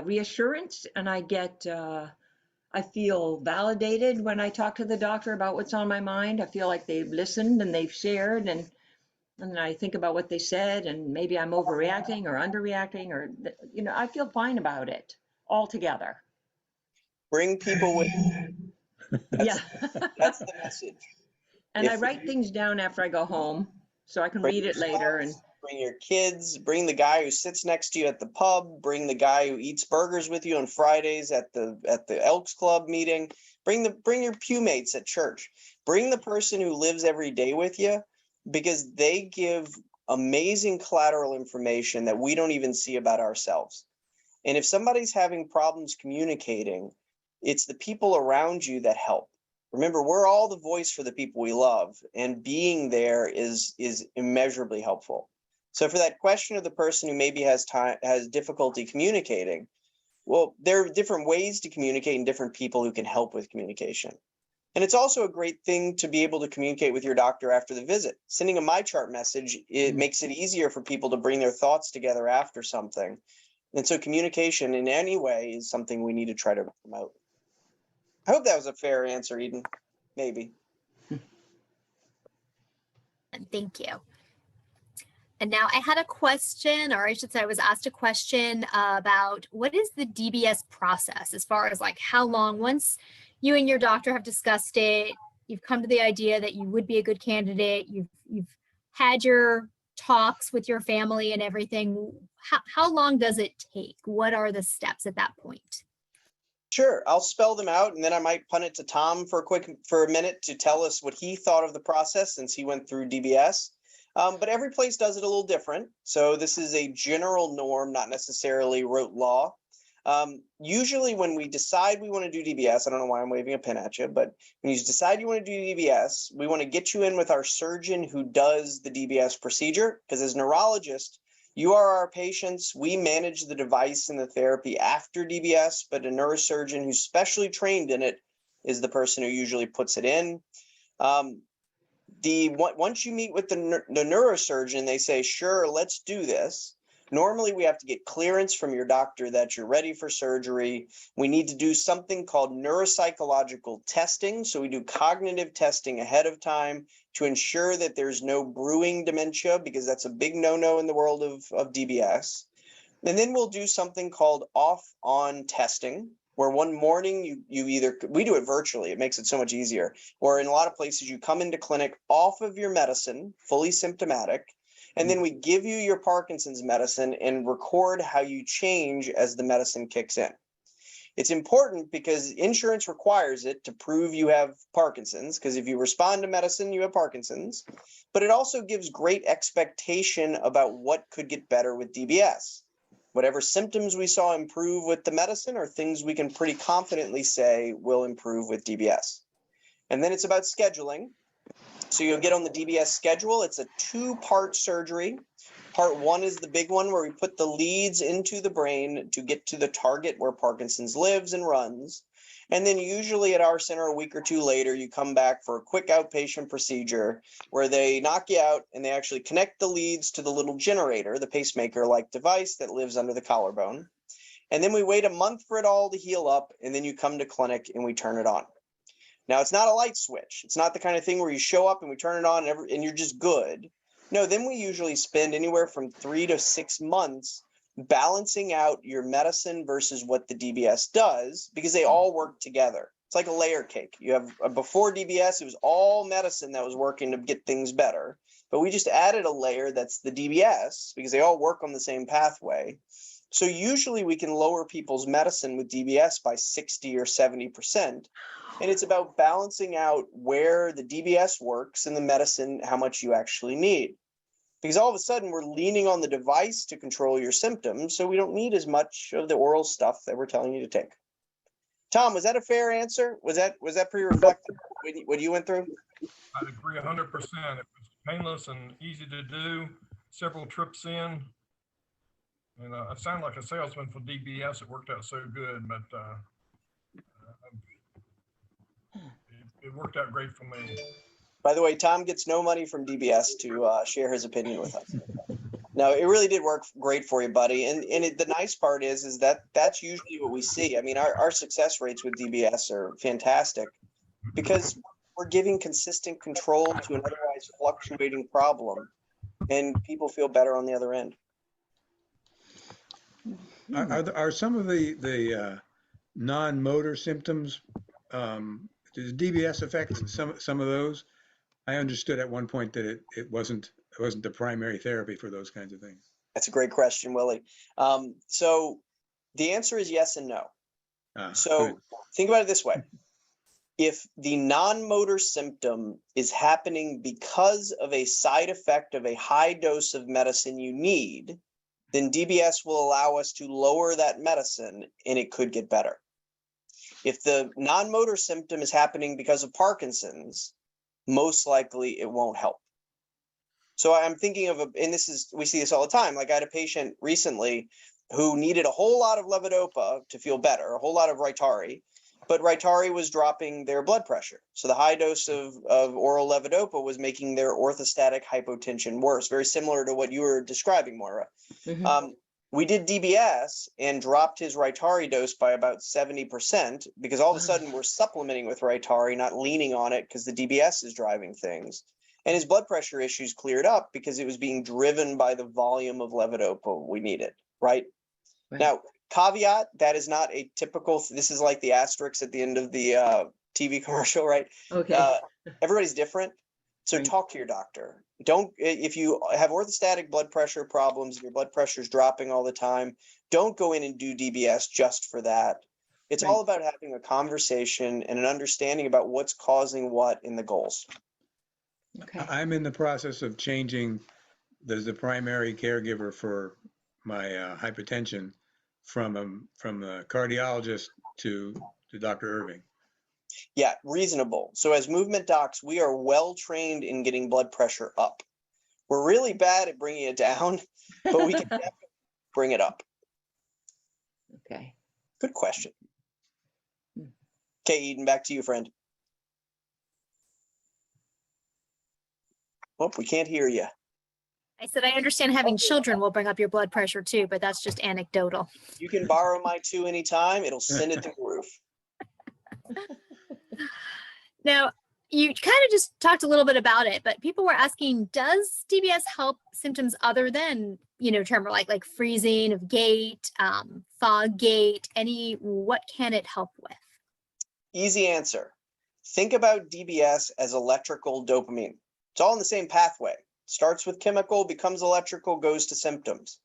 C: reassurance, and I feel validated when I talk to the doctor about what's on my mind. I feel like they've listened and they've shared, and I think about what they said, and maybe I'm overreacting or underreacting, or I feel fine about it altogether.
B: Bring people with you. That's the message.
C: And I write things down after I go home so I can read it later. And
B: bring your kids, bring the guy who sits next to you at the pub, bring the guy who eats burgers with you on Fridays at the Elks Club meeting, bring your pew mates at church, bring the person who lives every day with you, because they give amazing collateral information that we don't even see about ourselves. And if somebody's having problems communicating, it's the people around you that help. Remember, we're all the voice for the people we love, and being there is immeasurably helpful. So for that question of the person who maybe has difficulty communicating, well, there are different ways to communicate and different people who can help with communication. And it's also a great thing to be able to communicate with your doctor after the visit. Sending a MyChart message, it makes it easier for people to bring their thoughts together after something. And so communication in any way is something we need to try to promote. I hope that was a fair answer, Eden. Maybe.
A: Thank you. And now I had a question, or I should say I was asked a question about what is the DBS process as far as like how long, once you and your doctor have discussed it, you've come to the idea that you would be a good candidate, you've had your talks with your family and everything, how long does it take? What are the steps at that point?
B: Sure, I'll spell them out, and then I might punt it to Tom for a minute to tell us what he thought of the process since he went through DBS. But every place does it a little different. So this is a general norm, not necessarily rote law. Usually when we decide we want to do DBS, I don't know why I'm waving a pen at you, but when you decide you want to do DBS, we want to get you in with our surgeon who does the DBS procedure, because as neurologists, You are our patients. We manage the device and the therapy after DBS, but a neurosurgeon who's specially trained in it is the person who usually puts it in. Once you meet with the neurosurgeon, they say, sure, let's do this. Normally, we have to get clearance from your doctor that you're ready for surgery. We need to do something called neuropsychological testing. So we do cognitive testing ahead of time to ensure that there's no brewing dementia, because that's a big no-no in the world of DBS. And then we'll do something called off-on testing, where one morning we do it virtually. It makes it so much easier. Or in a lot of places, you come into clinic off of your medicine, fully symptomatic, and then we give you your Parkinson's medicine and record how you change as the medicine kicks in. It's important because insurance requires it to prove you have Parkinson's, because if you respond to medicine, you have Parkinson's. But it also gives great expectation about what could get better with DBS. Whatever symptoms we saw improve with the medicine are things we can pretty confidently say will improve with DBS. And then it's about scheduling. So you'll get on the DBS schedule. It's a 2-part surgery. Part 1 is the big one where we put the leads into the brain to get to the target where Parkinson's lives and runs. And then usually at our center a week or 2 later, you come back for a quick outpatient procedure where they knock you out and they actually connect the leads to the little generator, the pacemaker-like device that lives under the collarbone. And then we wait a month for it all to heal up, and then you come to clinic and we turn it on. Now, it's not a light switch. It's not the kind of thing where you show up and we turn it on and you're just good. No, then we usually spend anywhere from 3 to 6 months balancing out your medicine versus what the DBS does, because they all work together. It's like a layer cake. You have before DBS, it was all medicine that was working to get things better. But we just added a layer that's the DBS because they all work on the same pathway. So usually we can lower people's medicine with DBS by 60 or 70%. And it's about balancing out where the DBS works and the medicine, how much you actually need. Because all of a sudden we're leaning on the device to control your symptoms, so we don't need as much of the oral stuff that we're telling you to take. Tom, was that a fair answer? Was that pretty reflective what you went through?
E: I'd agree 100%. It was painless and easy to do, several trips in. And I sound like a salesman for DBS. It worked out so good, but it worked out great for me.
B: By the way, Tom gets no money from DBS to share his opinion with us. No, it really did work great for you, buddy. And the nice part is that that's usually what we see. I mean, our success rates with DBS are fantastic because we're giving consistent control to an otherwise fluctuating problem, and people feel better on the other end.
D: Are some of the non-motor symptoms, does DBS affect some of those? I understood at one point that it wasn't the primary therapy for those kinds of things.
B: That's a great question, Willie. So the answer is yes and no.
D: Good.
B: Think about it this way. If the non-motor symptom is happening because of a side effect of a high dose of medicine you need, then DBS will allow us to lower that medicine and it could get better. If the non-motor symptom is happening because of Parkinson's, most likely it won't help. So I'm thinking of we see this all the time. Like I had a patient recently who needed a whole lot of levodopa to feel better, a whole lot of Rytari, but Rytari was dropping their blood pressure. So the high dose of oral levodopa was making their orthostatic hypotension worse, very similar to what you were describing, Moira. Mm-hmm. We did DBS and dropped his Rytari dose by about 70% because all of a sudden we're supplementing with Rytari, not leaning on it because the DBS is driving things. And his blood pressure issues cleared up because it was being driven by the volume of levodopa we needed, right? Now, caveat, that is not a typical, this is like the asterisk at the end of the TV commercial, right?
C: Okay.
B: Everybody's different. So talk to your doctor. If you have orthostatic blood pressure problems, your blood pressure is dropping all the time, don't go in and do DBS just for that. It's all about having a conversation and an understanding about what's causing what in the goals.
D: Okay. I'm in the process of changing the primary caregiver for my hypertension from a cardiologist to Dr. Irving.
B: Yeah, reasonable. So as movement docs, we are well trained in getting blood pressure up. We're really bad at bringing it down, but we can definitely bring it up.
C: Okay.
B: Good question. Okay, Eden, back to you, friend. Oh, we can't hear you.
A: I said, I understand having children will bring up your blood pressure too, but that's just anecdotal.
B: You can borrow my 2 anytime. It'll send it through the roof.
A: Now, you kind of just talked a little bit about it, but people were asking, does DBS help symptoms other than, tremor, like freezing of gait, fog gait, what can it help with?
B: Easy answer. Think about DBS as electrical dopamine. It's all in the same pathway. Starts with chemical, becomes electrical, goes to symptoms.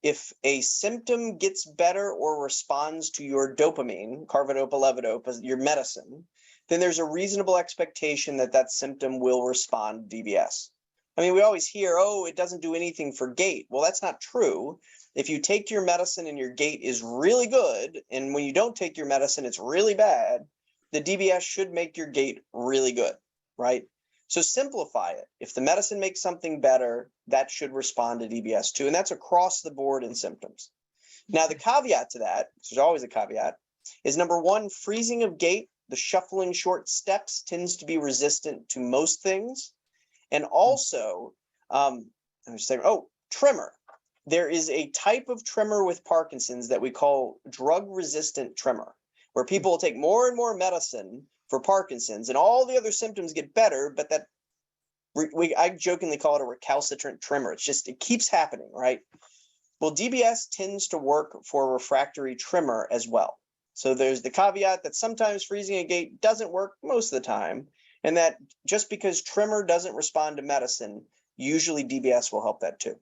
B: If a symptom gets better or responds to your dopamine, carbidopa, levodopa, your medicine, then there's a reasonable expectation that that symptom will respond to DBS. I mean, we always hear, oh, it doesn't do anything for gait. Well, that's not true. If you take your medicine and your gait is really good, and when you don't take your medicine, it's really bad, the DBS should make your gait really good, right? So simplify it. If the medicine makes something better, that should respond to DBS too. And that's across the board in symptoms. Now, the caveat to that, there's always a caveat, is number one, freezing of gait, the shuffling short steps tends to be resistant to most things. And also, tremor. There is a type of tremor with Parkinson's that we call drug-resistant tremor, where people will take more and more medicine for Parkinson's and all the other symptoms get better, but that I jokingly call it a recalcitrant tremor. It keeps happening, right? Well, DBS tends to work for refractory tremor as well. So there's the caveat that sometimes freezing a gait doesn't work most of the time, and that just because tremor doesn't respond to medicine, usually DBS will help that too.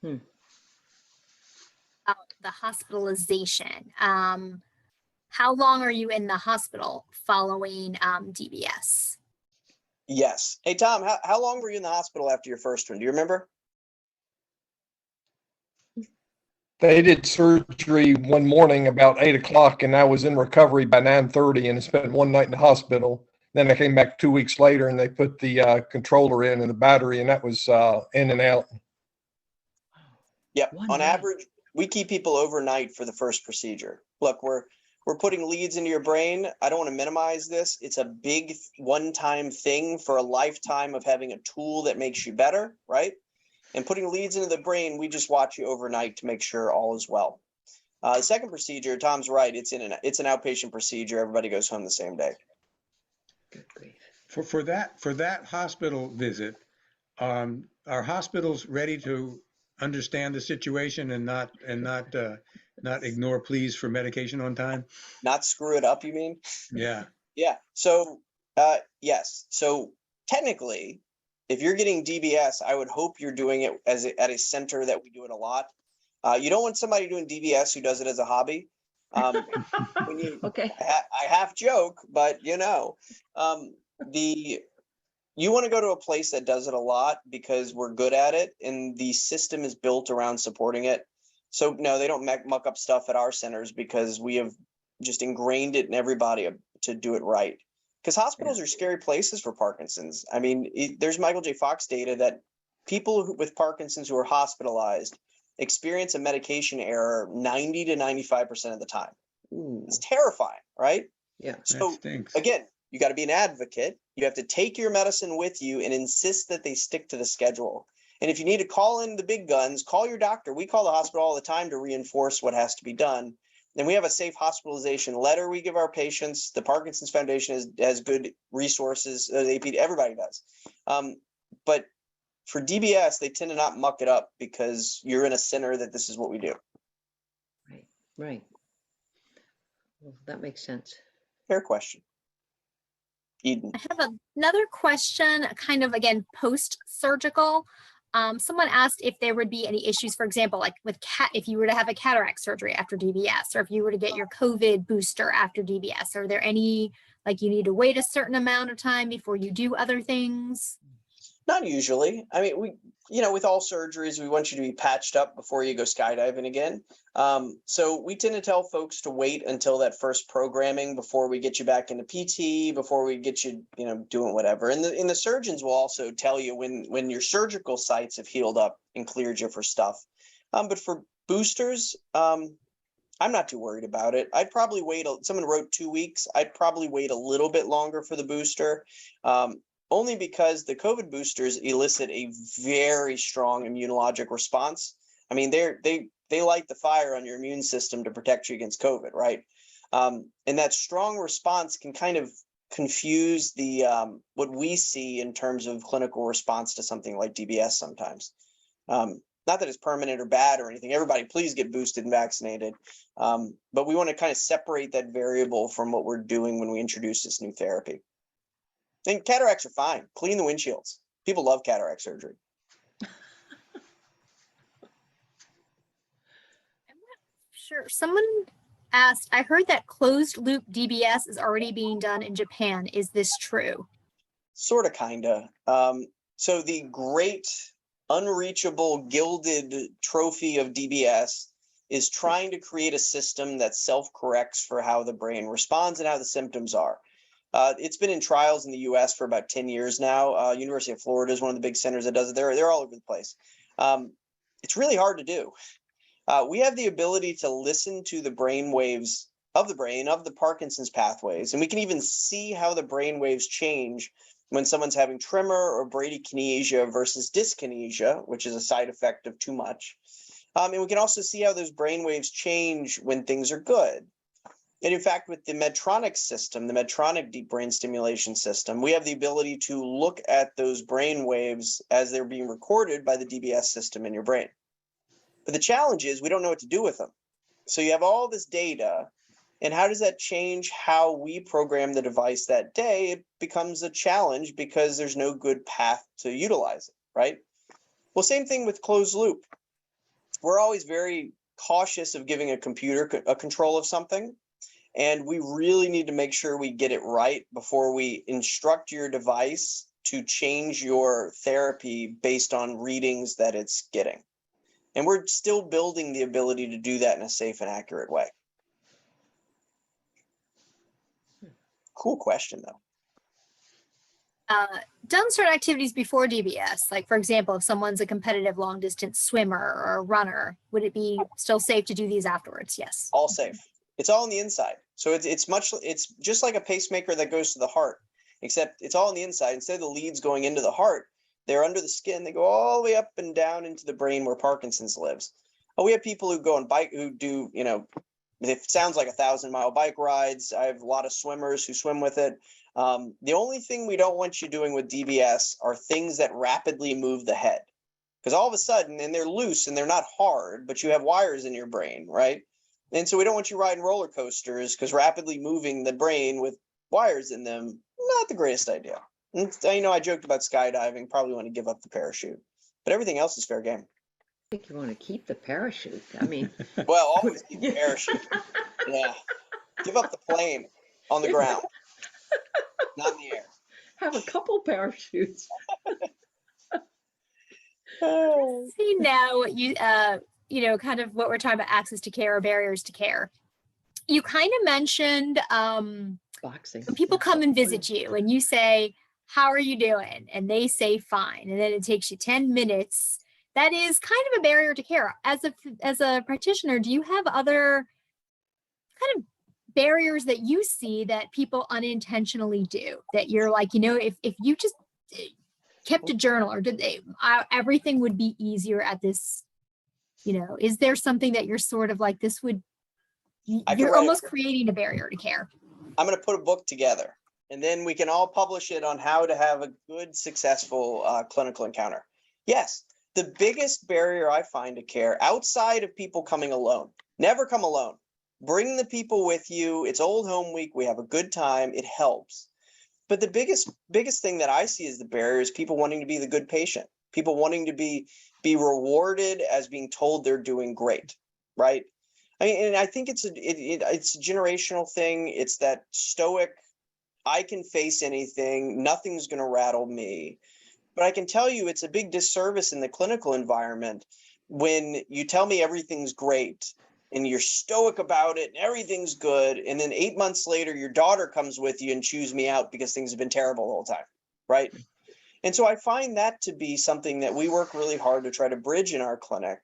A: The hospitalization. How long are you in the hospital following DBS?
B: Yes. Hey, Tom, how long were you in the hospital after your first one? Do you remember?
F: They did surgery one morning about 8 o'clock, and I was in recovery by 9:30 and spent one night in the hospital. Then I came back 2 weeks later and they put the controller in and the battery, and that was in and out.
B: Yep. On average, we keep people overnight for the first procedure. Look, we're putting leads into your brain. I don't want to minimize this. It's a big one-time thing for a lifetime of having a tool that makes you better, right? And putting leads into the brain, we just watch you overnight to make sure all is well. The second procedure, Tom's right. It's an outpatient procedure. Everybody goes home the same day.
D: For that hospital visit, are hospitals ready to understand the situation and not ignore pleas for medication on time?
B: Not screw it up, you mean?
D: Yeah.
B: Yeah. So yes. So technically, if you're getting DBS, I would hope you're doing it at a center that we do it a lot. You don't want somebody doing DBS who does it as a hobby.
C: Okay.
B: I half joke, but you want to go to a place that does it a lot because we're good at it and the system is built around supporting it. So no, they don't muck up stuff at our centers because we have just ingrained it in everybody to do it right. Because hospitals are scary places for Parkinson's. I mean, there's Michael J. Fox data that people with Parkinson's who are hospitalized experience a medication error 90 to 95% of the time.
C: Ooh.
B: It's terrifying, right?
C: Yeah.
B: So again, you got to be an advocate. You have to take your medicine with you and insist that they stick to the schedule. And if you need to call in the big guns, call your doctor. We call the hospital all the time to reinforce what has to be done. And we have a safe hospitalization letter we give our patients. The Parkinson's Foundation has good resources. Everybody does. But for DBS, they tend to not muck it up because you're in a center that this is what we do.
C: Right. Well, that makes sense.
B: Fair question. Eden.
A: I have another question, kind of again post-surgical. Someone asked if there would be any issues, for example, like with if you were to have a cataract surgery after DBS, or if you were to get your COVID booster after DBS. Are there any, like, you need to wait a certain amount of time before you do other things?
B: Not usually. I mean, with all surgeries, we want you to be patched up before you go skydiving again. So we tend to tell folks to wait until that first programming before we get you back into PT, before we get you, doing whatever. And the surgeons will also tell you when your surgical sites have healed up and cleared you for stuff. But for boosters, I'm not too worried about it. I'd probably wait. Someone wrote 2 weeks. I'd probably wait a little bit longer for the booster. Only because the COVID boosters elicit a very strong immunologic response. I mean, they light the fire on your immune system to protect you against COVID, right? And that strong response can kind of confuse the what we see in terms of clinical response to something like DBS sometimes. Not that it's permanent or bad or anything. Everybody, please get boosted and vaccinated. But we want to kind of separate that variable from what we're doing when we introduce this new therapy. And cataracts are fine. Clean the windshields. People love cataract surgery.
A: Sure. Someone asked, I heard that closed loop DBS is already being done in Japan. Is this true?
B: Sort of, kind of. So the great unreachable gilded trophy of DBS is trying to create a system that self-corrects for how the brain responds and how the symptoms are. It's been in trials in the US for about 10 years now. University of Florida is one of the big centers that does it. They're all over the place. It's really hard to do. We have the ability to listen to the brain waves of the brain, of the Parkinson's pathways, and we can even see how the brain waves change when someone's having tremor or bradykinesia versus dyskinesia, which is a side effect of too much. And we can also see how those brain waves change when things are good. And in fact, with the Medtronic system, the Medtronic deep brain stimulation system, we have the ability to look at those brain waves as they're being recorded by the DBS system in your brain. But the challenge is we don't know what to do with them. So you have all this data, and how does that change how we program the device that day? It becomes a challenge because there's no good path to utilize it, right? Well, same thing with closed loop. We're always very cautious of giving a computer a control of something. And we really need to make sure we get it right before we instruct your device to change your therapy based on readings that it's getting. And we're still building the ability to do that in a safe and accurate way. Cool question, though.
A: Done certain activities before DBS, like for example, if someone's a competitive long distance swimmer or a runner, would it be still safe to do these afterwards? Yes.
B: All safe. It's all on the inside. So it's just like a pacemaker that goes to the heart, except it's all on the inside. Instead of the leads going into the heart, they're under the skin. They go all the way up and down into the brain where Parkinson's lives. We have people who go on bike, who do, it sounds like 1,000-mile bike rides. I have a lot of swimmers who swim with it. The only thing we don't want you doing with DBS are things that rapidly move the head. Because all of a sudden, and they're loose and they're not hard, but you have wires in your brain, right? And so we don't want you riding roller coasters because rapidly moving the brain with wires in them, not the greatest idea. And, I joked about skydiving, probably want to give up the parachute, but everything else is fair game.
C: I think you want to keep the parachute. I mean,
B: well, always keep the parachute. Yeah. Give up the plane on the ground, not in the air.
C: Have a couple parachutes.
A: See now what you kind of what we're talking about, access to care or barriers to care. You kind of mentioned
C: Boxing.
A: when people come and visit you and you say, how are you doing? And they say fine. And then it takes you 10 minutes. That is kind of a barrier to care. As a practitioner, do you have other kind of barriers that you see that people unintentionally do? That you're like, if you just kept a journal or everything would be easier at this, is there something that you're sort of like, you're almost creating a barrier to care?
B: I'm going to put a book together and then we can all publish it on how to have a good, successful clinical encounter. Yes. The biggest barrier I find to care outside of people coming alone, never come alone. Bring the people with you. It's Old Home Week. We have a good time. It helps. But the biggest thing that I see as the barrier is people wanting to be the good patient, people wanting to be rewarded as being told they're doing great, right? I mean, and I think it's a generational thing. It's that stoic, I can face anything, nothing's going to rattle me. But I can tell you it's a big disservice in the clinical environment when you tell me everything's great and you're stoic about it and everything's good. And then 8 months later, your daughter comes with you and chews me out because things have been terrible the whole time. Right. And so I find that to be something that we work really hard to try to bridge in our clinic,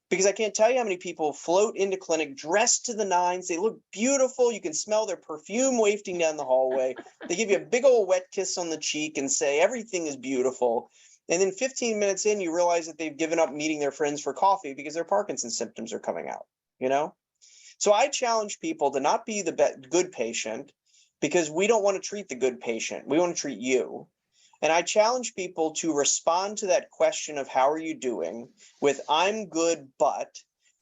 B: because I can't tell you how many people float into clinic dressed to the nines. They look beautiful. You can smell their perfume wafting down the hallway. They give you a big old wet kiss on the cheek and say everything is beautiful. And then 15 minutes in, you realize that they've given up meeting their friends for coffee because their Parkinson's symptoms are coming out, you know? So I challenge people to not be the good patient, because we don't want to treat the good patient. We want to treat you. And I challenge people to respond to that question of how are you doing with I'm good, but,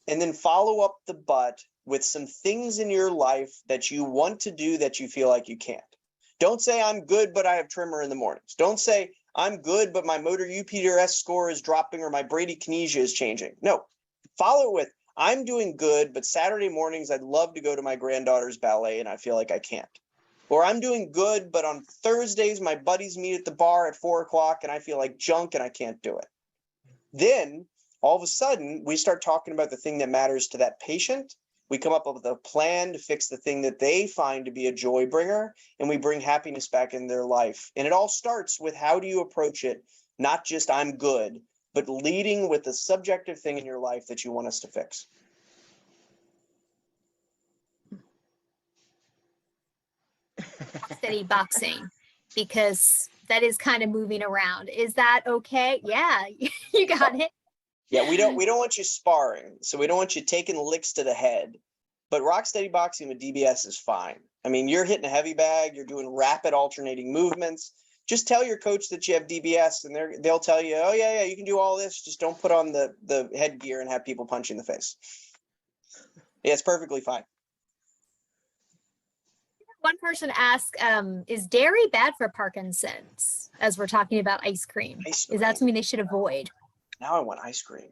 B: and then follow up the but with some things in your life that you want to do that you feel like you can't. Don't say I'm good, but I have tremor in the mornings. Don't say I'm good, but my motor UPDRS score is dropping or my bradykinesia is changing. No, follow it with I'm doing good, but Saturday mornings I'd love to go to my granddaughter's ballet and I feel like I can't. Or I'm doing good, but on Thursdays, my buddies meet at the bar at 4 o'clock and I feel like junk and I can't do it. Then all of a sudden, we start talking about the thing that matters to that patient. We come up with a plan to fix the thing that they find to be a joy bringer, and we bring happiness back in their life. And it all starts with how do you approach it? Not just I'm good, but leading with the subjective thing in your life that you want us to fix.
A: Steady boxing, because that is kind of moving around. Is that okay? Yeah, you got it.
B: Yeah, we don't want you sparring, so we don't want you taking licks to the head. But rock steady boxing with DBS is fine. I mean, you're hitting a heavy bag, you're doing rapid alternating movements. Just tell your coach that you have DBS, and they'll tell you, oh yeah, you can do all this. Just don't put on the headgear and have people punch you in the face. Yeah, it's perfectly fine.
A: One person asked, is dairy bad for Parkinson's? As we're talking about ice cream. Is that something they should avoid?
B: Now I want ice cream.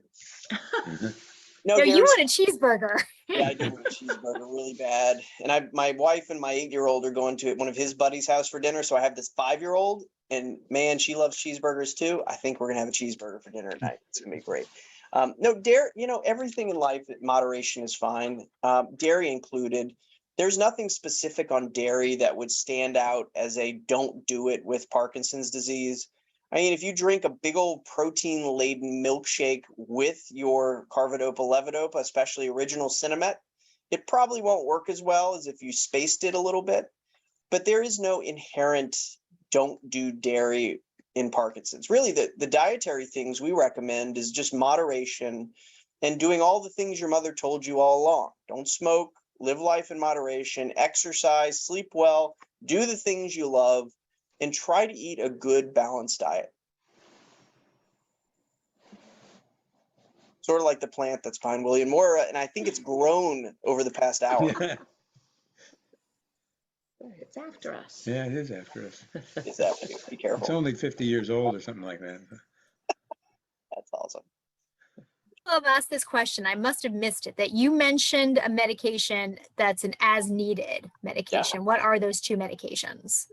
A: No, you want a cheeseburger.
B: Yeah, I do want a cheeseburger really bad. And my wife and my 8-year-old are going to one of his buddies' house for dinner. So I have this 5-year-old, and man, she loves cheeseburgers too. I think we're gonna have a cheeseburger for dinner tonight. It's gonna be great. No, dairy, everything in life, moderation is fine. Dairy included. There's nothing specific on dairy that would stand out as a don't do it with Parkinson's disease. I mean, if you drink a big old protein-laden milkshake with your carbidopa-levodopa, especially original Cinemet, it probably won't work as well as if you spaced it a little bit. But there is no inherent don't do dairy in Parkinson's. Really, the dietary things we recommend is just moderation and doing all the things your mother told you all along. Don't smoke, live life in moderation, exercise, sleep well, do the things you love, and try to eat a good balanced diet. Sort of like the plant that's behind William Moore, and I think it's grown over the past hour.
D: Yeah,
C: It's after us.
D: yeah, it is after us.
B: It's after you. Be
D: It's
B: careful.
D: only 50 years old or something like that.
B: That's awesome.
A: I've asked this question. I must have missed it. That you mentioned a medication that's an as-needed medication. What are those 2 medications?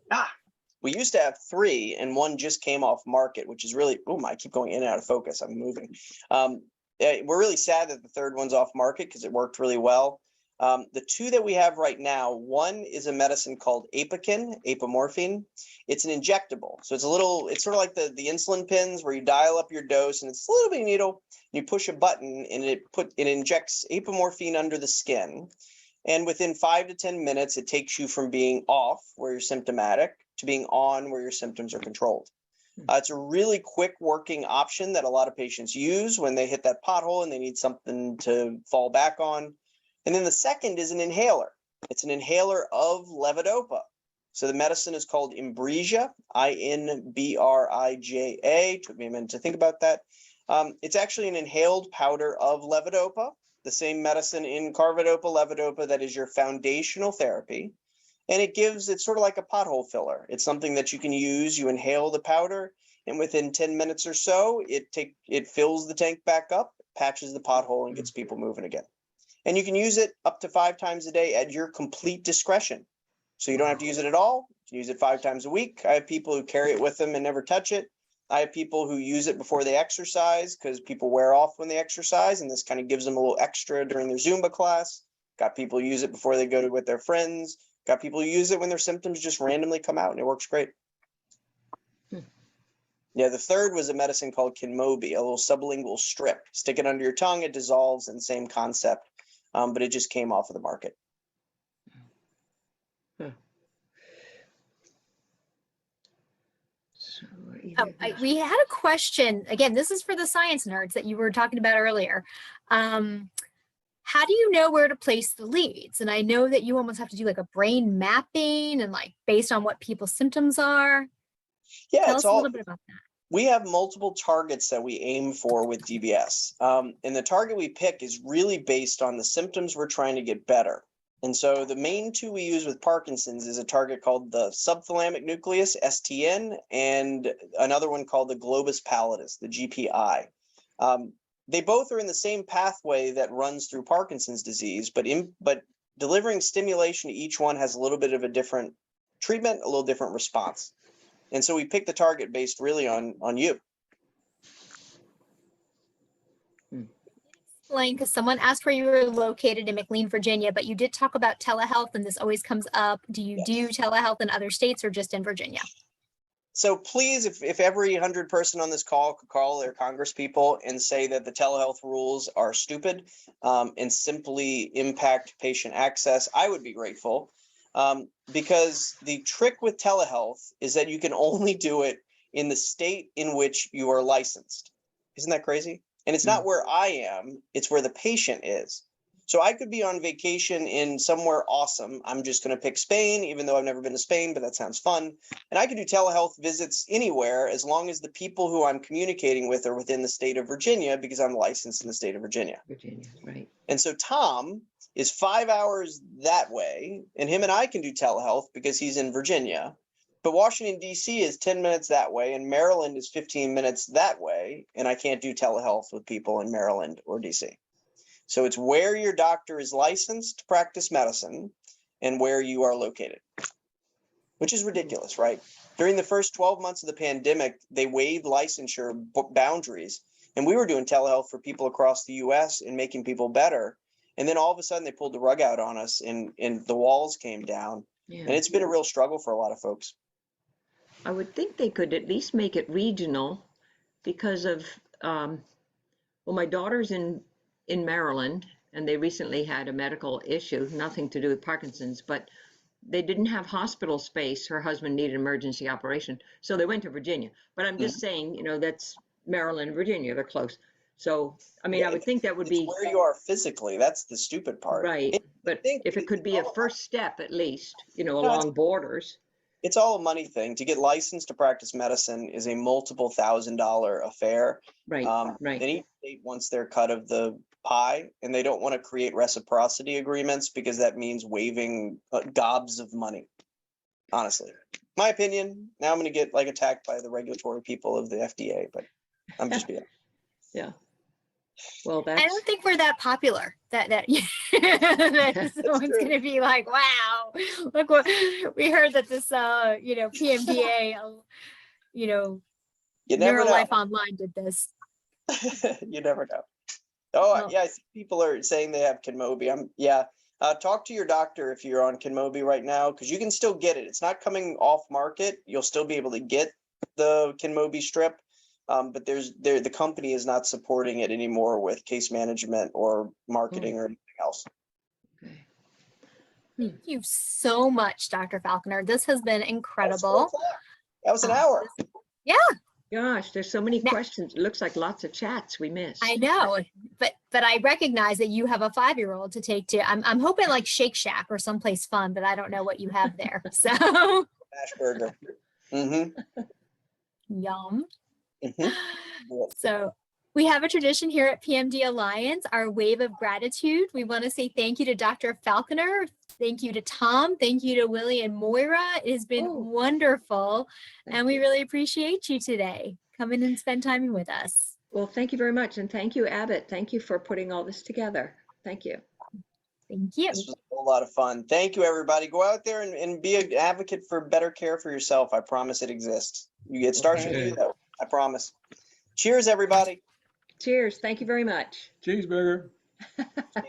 B: We used to have 3, and one just came off market, which is really, I keep going in and out of focus. I'm moving. We're really sad that the 3rd one's off market because it worked really well. The 2 that we have right now, one is a medicine called apomorphine. It's an injectable. So it's sort of like the insulin pins where you dial up your dose, and it's a little bitty needle. You push a button and it injects apomorphine under the skin. And within 5 to 10 minutes, it takes you from being off where you're symptomatic to being on where your symptoms are controlled. It's a really quick working option that a lot of patients use when they hit that pothole and they need something to fall back on. And then the second is an inhaler. It's an inhaler of levodopa. So the medicine is called Inbrija, INBRIJA. Took me a minute to think about that. It's actually an inhaled powder of levodopa, the same medicine in carbidopa-levodopa that is your foundational therapy. And it's sort of like a pothole filler. It's something that you can use. You inhale the powder, and within 10 minutes or so, it fills the tank back up, patches the pothole, and gets people moving again. And you can use it up to 5 times a day at your complete discretion. So you don't have to use it at all. You can use it 5 times a week. I have people who carry it with them and never touch it. I have people who use it before they exercise because people wear off when they exercise, and this kind of gives them a little extra during their Zumba class. Got people who use it before they go to with their friends. Got people who use it when their symptoms just randomly come out, and it works great. Yeah, the third was a medicine called Kinmobi, a little sublingual strip. Stick it under your tongue, it dissolves, and same concept, but it just came off of the market.
C: So
A: We had a question. Again, this is for the science nerds that you were talking about earlier. How do you know where to place the leads? And I know that you almost have to do like a brain mapping and like based on what people's symptoms are.
B: Yeah,
A: Tell us a little bit about that.
B: We have multiple targets that we aim for with DBS. And the target we pick is really based on the symptoms we're trying to get better. And so the main two we use with Parkinson's is a target called the subthalamic nucleus, STN, and another one called the globus pallidus, the GPI. They both are in the same pathway that runs through Parkinson's disease, but delivering stimulation to each one has a little bit of a different treatment, a little different response. And so we picked the target based really on you.
A: Explain, because someone asked where you were located in McLean, Virginia, but you did talk about telehealth, and this always comes up. Do you do telehealth in other states or just in Virginia?
B: So please, if every 100 person on this call could call their Congress people and say that the telehealth rules are stupid and simply impact patient access, I would be grateful. Because the trick with telehealth is that you can only do it in the state in which you are licensed. Isn't that crazy? And it's not where I am, it's where the patient is. So I could be on vacation in somewhere awesome. I'm just going to pick Spain, even though I've never been to Spain, but that sounds fun. And I could do telehealth visits anywhere as long as the people who I'm communicating with are within the state of Virginia, because I'm licensed in the state of Virginia.
C: Virginia, right.
B: And so Tom is 5 hours that way, and him and I can do telehealth because he's in Virginia. But Washington, D.C. is 10 minutes that way, and Maryland is 15 minutes that way, and I can't do telehealth with people in Maryland or D.C. So it's where your doctor is licensed to practice medicine and where you are located, which is ridiculous, right? During the first 12 months of the pandemic, they waived licensure boundaries, and we were doing telehealth for people across the U.S. and making people better. And then all of a sudden they pulled the rug out on us and the walls came down. Yeah. And it's been a real struggle for a lot of folks.
C: I would think they could at least make it regional because of, well, my daughter's in Maryland, and they recently had a medical issue, nothing to do with Parkinson's, but they didn't have hospital space. Her husband needed an emergency operation, so they went to Virginia. But I'm just saying, you know, that's Maryland and Virginia, they're close. So, I mean, yeah, I would think that would be
B: where you are physically. That's the stupid part.
C: Right. But if it could be a first step, at least, you know, along borders.
B: It's all a money thing. To get licensed to practice medicine is a multiple $1,000s affair.
C: Right.
B: Right. And each state wants their cut of the pie, and they don't want to create reciprocity agreements because that means waiving gobs of money. Honestly, my opinion. Now I'm going to get like attacked by the regulatory people of the FDA, but I'm just being.
C: Yeah. Well, that's...
A: I don't think we're that popular that that someone's going to be like, wow, look what we heard that this, you know, PMDA, you know, Neurolife Online did this.
B: You never know. Oh, yeah. I see people are saying they have Kinmobi. Talk to your doctor if you're on Kinmobi right now, because you can still get it. It's not coming off market. You'll still be able to get the Kinmobi strip. But the company is not supporting it anymore with case management or marketing or anything else.
C: Okay.
A: Thank you so much, Dr. Falconer. This has been incredible.
B: That was an hour.
A: Yeah.
C: Gosh, there's so many questions. It looks like lots of chats we missed.
A: I know, but I recognize that you have a 5-year-old to take to. I'm hoping like Shake Shack or someplace fun, but I don't know what you have there. So.
B: Smash burger. Mm-hmm.
A: Yum.
B: Mm-hmm.
A: So we have a tradition here at PMD Alliance, our wave of gratitude. We want to say thank you to Dr. Falconer. Thank you to Tom. Thank you to Willie and Moira. It has been wonderful. And we really appreciate you today. Come in and spend time with us.
C: Well, thank you very much. And thank you, Abbott. Thank you for putting all this together. Thank you.
A: Thank you.
B: This was a whole lot of fun. Thank you, everybody. Go out there and be an advocate for better care for yourself. I promise it exists. It starts with you, though. I promise. Cheers, everybody.
C: Cheers. Thank you very much.
D: Cheeseburger.
B: Cheeseburger.